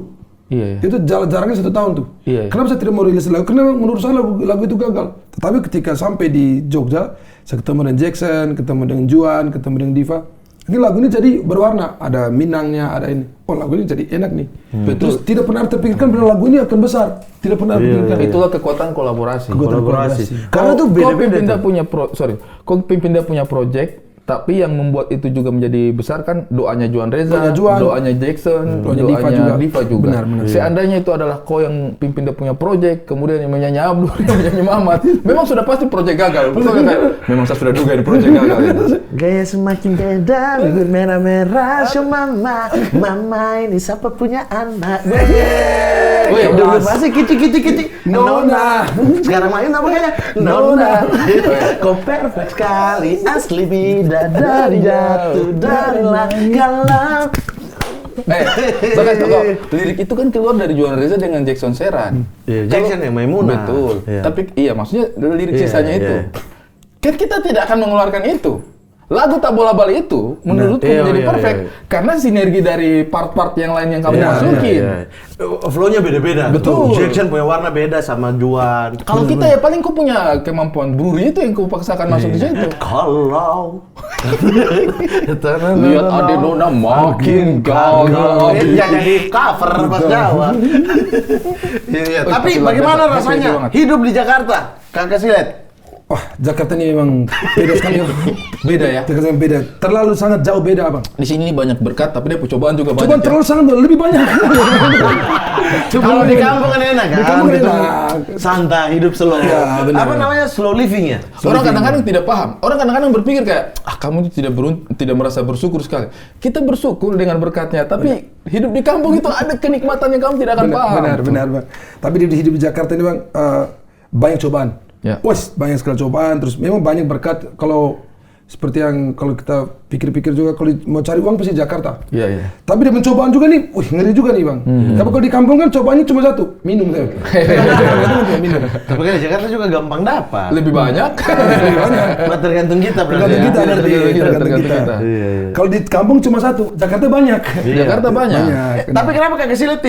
Iya. Itu jaraknya 1 tahun tuh. Iya. Kenapa saya tidak mau rilis lagu? Karena menurut saya lagu itu gagal. Tetapi ketika sampai di Jogja, saya ketemu dengan Jackson, ketemu dengan Juan, ketemu dengan Diva. Ini lagu ini jadi berwarna. Ada Minangnya, ada ini. Oh, lagu ini jadi enak nih. Terus tidak pernah terpikirkan bahwa lagu ini akan besar. Tidak pernah terpikirkan. Itulah kekuatan kolaborasi. Kolaborasi. Karena tuh Kau beda-beda. Kau Pimpinda punya project, tapi yang membuat itu juga menjadi besar kan doanya Juan Reza, doanya Jackson, doanya Diva juga. Benar. Seandainya itu adalah kau yang Pimpinda punya project, kemudian yang menyanyi Abdul, yang menyanyi Mamat, memang sudah pasti project gagal. Memang saya sudah duga ini project gagal. Gaya semakin beda, bibir merah-merah, so mama ini siapa punya anak? Wih, Dulu masih kicik. Nona. Sekarang main apa kayaknya? Nona. Kau perfect sekali, asli bidadari jatuh dari langgalan. Bahkan lirik itu kan keluar dari Juan Reza dengan Jackson Sheran. Jackson yang Maimunah. Betul. Iya. Tapi maksudnya lirik Iya, sisanya itu. Kan kita tidak akan mengeluarkan itu. Lagu Tak Bola Bale itu menurutku menjadi perfect karena sinergi dari part-part yang lain yang kamu masukin. Flow-nya beda-beda. Betul. Jackson punya warna beda sama Juan. Kalau kita ya paling kau punya kemampuan buri itu yang kau paksakan masuk di situ. Kalau Lihat Adenona makin gagal. ya jadi cover pas Jawa. Iya, tapi bagaimana rasanya hidup di Jakarta? Kakak Silet. Wah, Jakarta ini memang beda sekali. Beda ya. Jakarta beda. Terlalu sangat jauh beda, Abang. Di sini banyak berkat tapi dia cobaan juga banyak. Cobaan terlalu sangat lebih banyak. Kalau di kampung kan enak kan? Di kampung Gitu. enak. Santai, hidup slow. Ya, benar. Apa namanya slow living ya? Orang kadang-kadang tidak paham. Orang kadang-kadang berpikir kayak, kamu tidak merasa bersyukur sekali. Kita bersyukur dengan berkatnya, tapi hidup di kampung itu ada kenikmatan yang kamu tidak akan paham. Benar, Bang. Tapi di hidup di Jakarta ini, Bang, banyak cobaan. Ya. Wes, banyak sekali cobaan. Terus memang banyak berkat. Kalau seperti yang kalau kita pikir-pikir juga, kalau mau cari uang pasti Jakarta. Iya. Tapi dengan cobaan juga nih, ngeri juga nih, Bang. Tapi kalau di kampung kan cobaannya cuma satu, minum saya. Minum. Tapi kan di Jakarta juga gampang dapat. Lebih banyak. Tergantung kita berarti. Tergantung ya? kita, Tergantung kita. Iya. Kalau di kampung cuma satu, Jakarta banyak. Jakarta banyak. Tapi kenapa Kakak Silet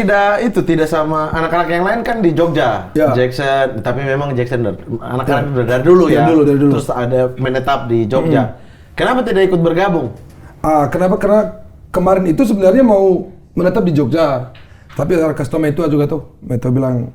tidak sama anak-anak yang lain kan di Jogja? Ya. Jackson, tapi memang Jackson anak-anak udah dari dulu ya. Dari dulu. Terus ada menetap di Jogja. Kenapa tidak ikut bergabung? Kenapa? Karena kemarin itu sebenarnya mau menetap di Jogja. Tapi ada customer itu juga tuh, Meto bilang,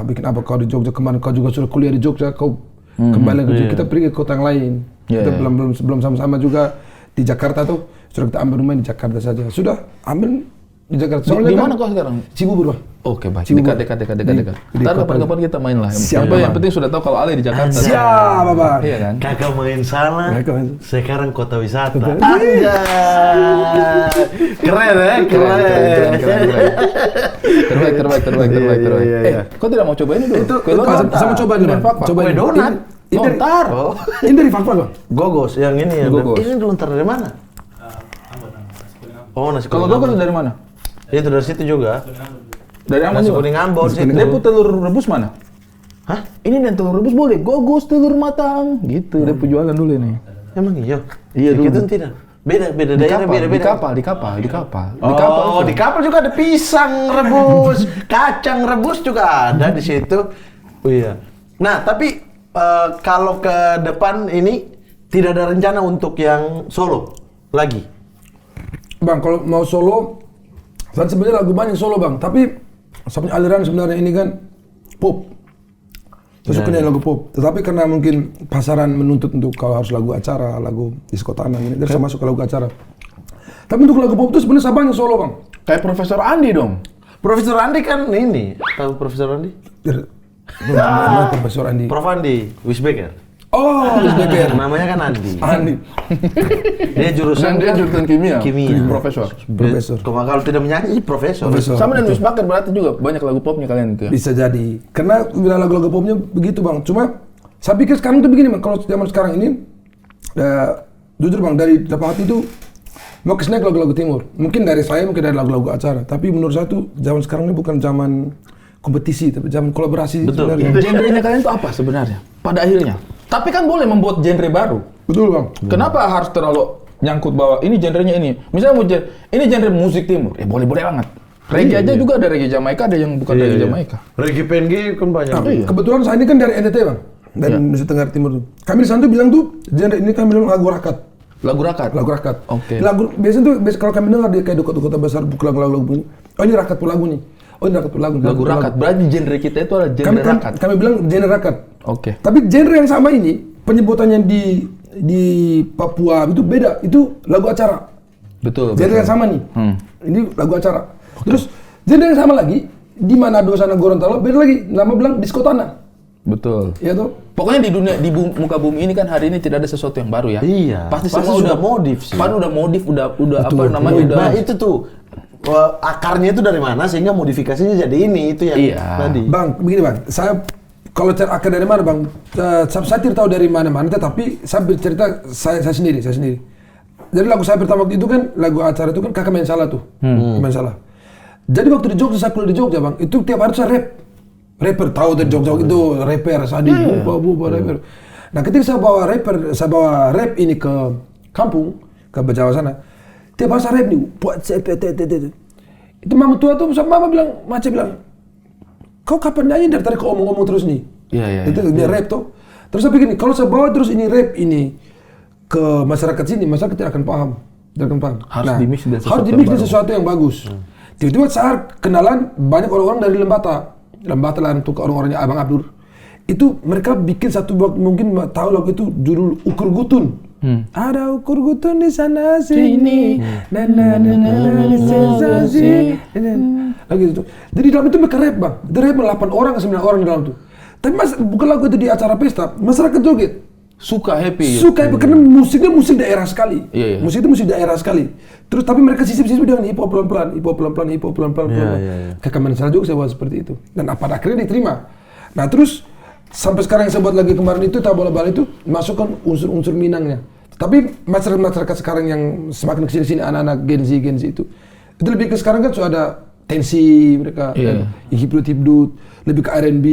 bikin apa kau di Jogja, kemarin kau juga sudah kuliah di Jogja, kau kembali ke Jogja, kita pergi ke kota yang lain. Kita belum sama-sama juga di Jakarta tuh, sudah kita ambil rumah di Jakarta saja. Sudah, ambil di Jakarta. Di mana kau sekarang? Cibubur, Bang. Oke, baik. Cibubur. Dekat. Di Ntar kota. kapan-kapan kita main lah. Siap, Yang Bang. penting sudah tahu kalau Ale di Jakarta. Siap, Bang. Iya kan? Kakak main sana, Kakak main. sekarang kota wisata. Anjay. Keren ya, keren. Terbaik. Iya. Kau tidak mau coba ini dulu? Kue Sama lontar. coba dulu, Bang. Coba ini. donat. Ini dari- Lontar. Ini dari Fakfak, Bang. Gogos, yang ini ya. Gogos. Ini lontar dari mana? Oh, nasi Kalau kuning. gogos dari mana? Itu dari situ juga. Dari Ambon Nasi juga? kuning Ambon situ. Dia pun telur rebus mana? Hah? Ini dan telur rebus boleh, gogos telur matang. Gitu, dia jualan dulu ini. Emang iya? Iya, dulu. Gitu tidak. Beda daerah, beda. Di kapal. Oh, di kapal juga ada pisang rebus, kacang rebus juga ada di situ. Oh iya. Nah, tapi kalau ke depan ini tidak ada rencana untuk yang solo lagi. Bang, kalau mau solo, saya sebenarnya lagu banyak solo bang, tapi sebenarnya aliran sebenarnya ini kan pop. Saya suka lagu pop, tetapi karena mungkin pasaran menuntut untuk kalau harus lagu acara, lagu disko tanah ini, jadi saya masuk ke lagu acara. Tapi untuk lagu pop itu sebenarnya saya banyak solo bang. Kayak Profesor Andi dong. Profesor Andi kan ini, tahu Profesor Andi? Profesor Andi. Prof Andi, Wisbeker. Oh, Wisbeker. Namanya kan Andi. Andi. Dia jurusan Dan dia jurusan kimia. Kimia. Profesor. Profesor. Kalau tidak menyanyi, profesor. Sama dengan Wisbaker berarti juga banyak lagu popnya kalian itu ya? Bisa jadi. Karena bila lagu-lagu popnya begitu bang. Cuma saya pikir sekarang tuh begini bang. Kalau zaman sekarang ini, jujur bang, dari dapat hati itu mau kesini lagu-lagu timur. Mungkin dari saya, mungkin dari lagu-lagu acara. Tapi menurut saya tuh zaman sekarang ini bukan zaman kompetisi, tapi zaman kolaborasi. Betul. Sebenarnya. Genrenya kalian itu apa sebenarnya? Pada akhirnya. Tapi kan boleh membuat genre baru. Betul bang. Kenapa harus terlalu nyangkut bahwa ini genrenya ini? Misalnya mau ini genre musik timur, ya boleh-boleh banget. Reggae aja juga ada reggae Jamaika, ada yang bukan reggae Jamaika. Reggae PNG kan banyak. Nah, kebetulan saya ini kan dari NTT bang, dari Indonesia Tenggara Timur tuh. Kami di sana tuh bilang tuh genre ini kami bilang lagu rakat. Lagu rakat? Lagu rakat. Oke. Lagu biasanya tuh kalau kami dengar dia kayak di kota-kota besar bukan lagu-lagu bunyi. Oh ini rakat pun lagu nih. Oh ini rakat pun lagu. Lagu rakat. Berarti genre kita itu adalah genre rakat. Kami bilang genre rakat. Oke. Tapi genre yang sama ini penyebutannya di Papua itu beda. Itu lagu acara. Betul. Genre yang sama nih. Ini lagu acara. Terus genre yang sama lagi di Manado sana Gorontalo beda lagi. Nama bilang disko tanah. Betul. Iya tuh. Pokoknya di dunia di muka bumi ini kan hari ini tidak ada sesuatu yang baru ya. Iya. Pasti Pasti semua sudah modif sih. udah modif, udah apa Betul. namanya udah. Nah itu tuh akarnya itu dari mana sehingga modifikasinya jadi ini itu yang tadi. Bang, begini bang, saya kalau cari akar dari mana bang, saya tidak tahu dari mana-mana, tetapi saya bercerita saya sendiri. Jadi lagu saya pertama waktu itu kan lagu acara itu kan Kakak Main Salah tuh, Main Salah. Jadi waktu di Jogja saya kuliah di Jogja bang, itu tiap hari saya rapper tahu dari Jogja itu rapper, Sadi, buba rapper. Nah ketika saya bawa rap ini ke kampung, ke Jawa sana, tiap hari saya rap nih, buat itu mama tua tuh, mama bilang, Mace bilang, kau kapan nyanyi dari tadi kau ngomong-ngomong terus nih? Iya. Itu dia rap tuh. Terus saya pikir nih, kalau saya bawa terus ini rap ini ke masyarakat sini, masyarakat tidak akan paham. Harus dimix dengan sesuatu harus dimix dengan sesuatu yang bagus. Tiba-tiba saya kenalan banyak orang-orang dari Lembata lah untuk orang-orangnya Abang Abdur. Itu mereka bikin satu mungkin tahu lagu itu judul Ukur Gutun. Ada ukur gutun di sana sini, sensasi, lagi itu. Jadi dalam itu mereka rap bang, itu rap 8 orang ke 9 orang di dalam itu. Tapi bukan lagu itu di acara pesta, masyarakat joget. Suka happy. Karena musiknya musik daerah sekali. Iya. Musik itu musik daerah sekali. Terus tapi mereka sisip-sisip dengan hip hop pelan-pelan. Kakak Main Salah juga saya buat seperti itu. Dan pada akhirnya diterima. Nah terus sampai sekarang yang saya buat lagi kemarin itu bola-bola itu masukkan unsur-unsur Minangnya. Tapi masyarakat sekarang yang semakin kesini-sini anak-anak Gen Z itu lebih ke sekarang kan sudah ada tensi mereka, hipdut, lebih ke R&B,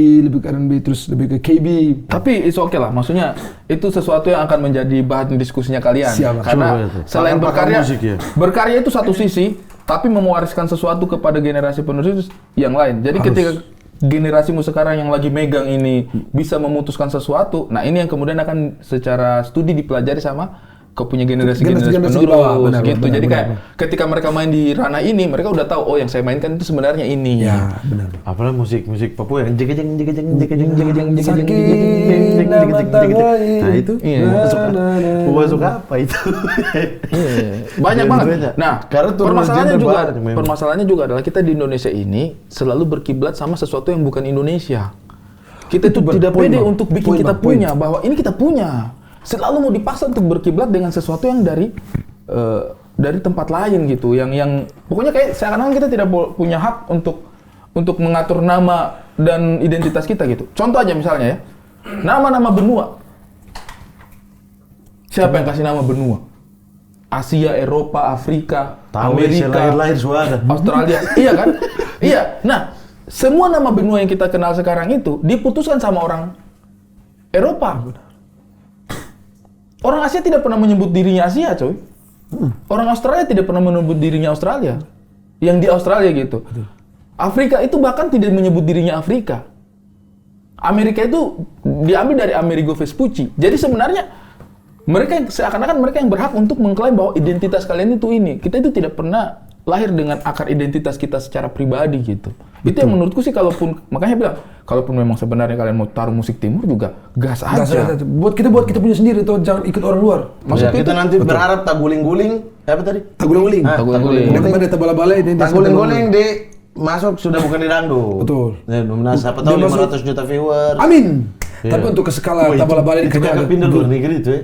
terus lebih ke KB. Tapi it's okay lah, maksudnya itu sesuatu yang akan menjadi bahan diskusinya kalian. Siap, karena selain berkarya itu satu sisi, tapi mewariskan sesuatu kepada generasi penerus yang lain. Jadi ketika generasimu sekarang yang lagi megang ini bisa memutuskan sesuatu, nah ini yang kemudian akan secara studi dipelajari sama kau punya generasi penerus gitu. Jadi kayak ketika mereka main di ranah ini, mereka udah tahu oh yang saya mainkan itu sebenarnya ini. Ya, benar. Apalagi musik Papua yang jeng. Nah itu suka apa itu? Banyak banget. Nah, permasalahannya juga adalah kita di Indonesia ini selalu berkiblat sama sesuatu yang bukan Indonesia. Kita itu tidak pede untuk bikin kita punya, bahwa ini kita punya. Selalu mau dipaksa untuk berkiblat dengan sesuatu yang dari tempat lain gitu, yang pokoknya kayak seakan-akan kita tidak punya hak untuk mengatur nama dan identitas kita gitu. Contoh aja misalnya ya, nama benua. Siapa yang kasih nama benua? Asia, Eropa, Afrika, Amerika, Australia, iya kan? Iya. Nah, semua nama benua yang kita kenal sekarang itu diputuskan sama orang Eropa. Orang Asia tidak pernah menyebut dirinya Asia, coy. Orang Australia tidak pernah menyebut dirinya Australia. Yang di Australia gitu. Afrika itu bahkan tidak menyebut dirinya Afrika. Amerika itu diambil dari Amerigo Vespucci. Jadi sebenarnya mereka yang seakan-akan mereka yang berhak untuk mengklaim bahwa identitas kalian itu ini. Kita itu tidak pernah lahir dengan akar identitas kita secara pribadi gitu. Itu yang menurutku sih, kalaupun makanya bilang kalaupun memang sebenarnya kalian mau taruh musik timur juga gas aja. Buat kita punya sendiri tuh, jangan ikut orang luar. Maksudnya kita nanti berharap tak guling-guling, apa tadi? Tak guling-guling. Taguling-guling. Kemarin ada bala-bala ini. Tak guling-guling di masuk sudah bukan di dangdut. Betul. Nah, siapa tahu 500 juta viewers. Amin. Tapi untuk ke skala tabala bala itu kita akan pindah luar negeri itu ya.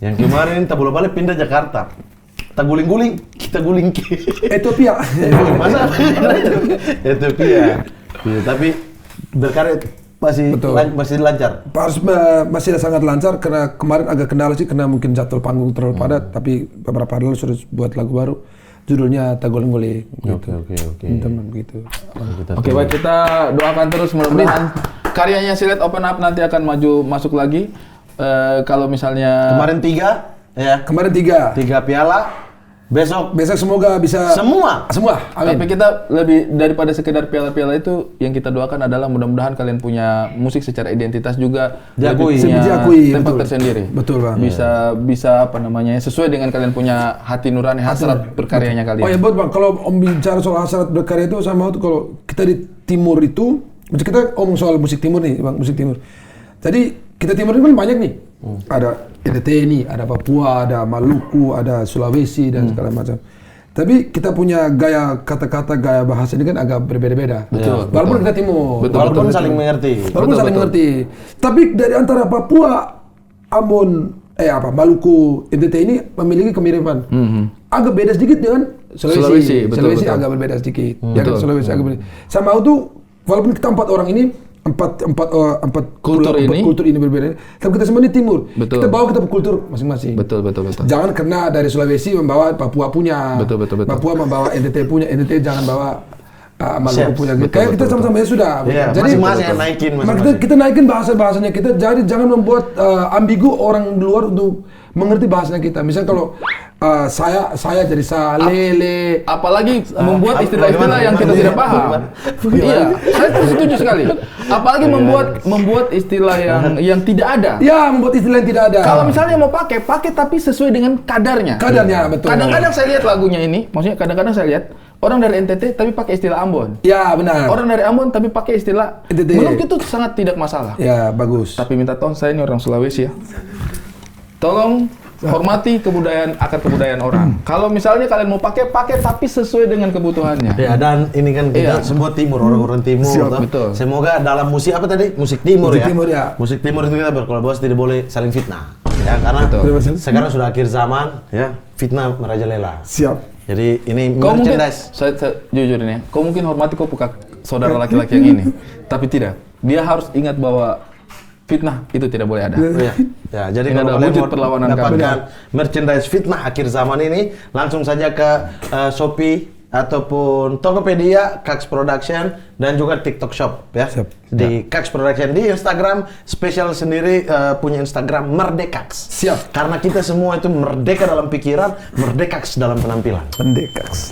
Yang kemarin tabula bala pindah Jakarta. Tak guling-guling, kita guling ke Ethiopia. Masa? Ethiopia. Ya, tapi berkarya masih lancar. Masih sangat lancar karena kemarin agak kendala sih karena mungkin jadwal panggung terlalu padat, tapi beberapa hari lalu sudah buat lagu baru judulnya Taguling-guling gitu. Oke. Teman begitu. Oke, baik, kita doakan terus mudah-mudahan karyanya Silet Open Up nanti akan masuk lagi. Kalau misalnya Kemarin 3 ya. Kemarin 3 piala. Besok semoga bisa semua. Amin. Tapi kita lebih daripada sekedar piala-piala itu, yang kita doakan adalah mudah-mudahan kalian punya musik secara identitas juga Diakui. diakui, tempat betul. tersendiri. Betul, Bang. Bisa apa namanya, sesuai dengan kalian punya hati nurani, hasrat berkaryanya kalian. Oh ya, buat Bang, kalau Om bicara soal hasrat berkarya itu sama tuh, kalau kita di timur itu, kita ngomong soal musik timur nih, Bang, musik timur. Jadi kita timur ini kan banyak nih. Ada NTT ini, ada Papua, ada Maluku, ada Sulawesi dan segala macam. Tapi kita punya gaya kata-kata, gaya bahasa ini kan agak berbeda-beda. Betul. Walaupun kita timur. Walaupun saling mengerti. Walaupun saling mengerti. Tapi dari antara Papua, Ambon, Maluku, NTT ini memiliki kemiripan. Agak beda sedikit dengan Sulawesi. Sulawesi agak berbeda sedikit. Sulawesi agak berbeda. Sama itu, walaupun kita 4 orang ini, empat kultur ini berbeda, tapi kita semua di timur. Betul. Kita bawa kita kultur masing-masing. Betul. Jangan karena dari Sulawesi membawa Papua punya. Betul. Papua membawa NTT punya, NTT jangan bawa Maluku punya. Kayak kita sama-sama ya sudah. Yeah, jadi masing-masing yang naikin. Kita naikin bahasanya kita. Jadi jangan membuat ambigu orang luar untuk mengerti bahasanya kita. Misalnya kalau saya jadi lele. Apalagi membuat istilah-istilah yang kita tidak paham. Iya, saya setuju sekali. Apalagi membuat istilah yang tidak ada. Ya, membuat istilah yang tidak ada. Kalau misalnya mau pakai tapi sesuai dengan kadarnya. Kadarnya, betul. Kadang-kadang saya lihat lagunya ini, maksudnya kadang-kadang saya lihat orang dari NTT tapi pakai istilah Ambon. Ya, benar. Orang dari Ambon tapi pakai istilah NTT. menurut itu sangat tidak masalah. Ya, bagus. Tapi minta tolong, saya ini orang Sulawesi ya. Tolong hormati akar kebudayaan orang. Kalau misalnya kalian mau pakai tapi sesuai dengan kebutuhannya. Ya, dan ini kan kita semua timur, orang-orang timur. Siap, betul. Semoga dalam musik apa tadi? Musik timur ya. Musik Musik timur itu kita berkolaborasi, tidak boleh saling fitnah. Ya, karena sekarang sudah akhir zaman, ya, fitnah merajalela. Siap. Jadi ini Kau mungkin, merchandise. saya jujur ini ya, kau mungkin hormati kau punya saudara laki-laki yang ini, tapi tidak. Dia harus ingat bahwa fitnah itu tidak boleh ada. Ya, jadi ini kalau adalah kalian wujud mau perlawanan dapatkan merchandise fitnah akhir zaman ini, langsung saja ke Shopee ataupun Tokopedia, Kax Production, dan juga TikTok Shop ya. Di Kax Production di Instagram spesial sendiri, punya Instagram Merdekax. Siap. Karena kita semua itu merdeka dalam pikiran, merdekax dalam penampilan. Merdekax.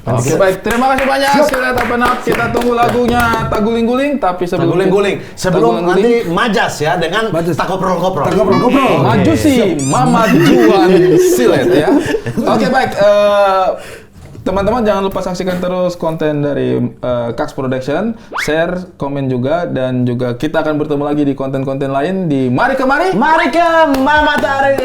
Oke, baik. Terima kasih banyak. Silet Open Up. Kita tunggu lagunya Taguling-guling, tapi sebelum nanti majas ya dengan takoprol-koprol. Maju sih, Mama Juan Silet ya. Oke, baik. Teman-teman jangan lupa saksikan terus konten dari Kax Production, share, komen juga, dan juga kita akan bertemu lagi di konten-konten lain di Mari Kemari. Mari ke Mama Tari.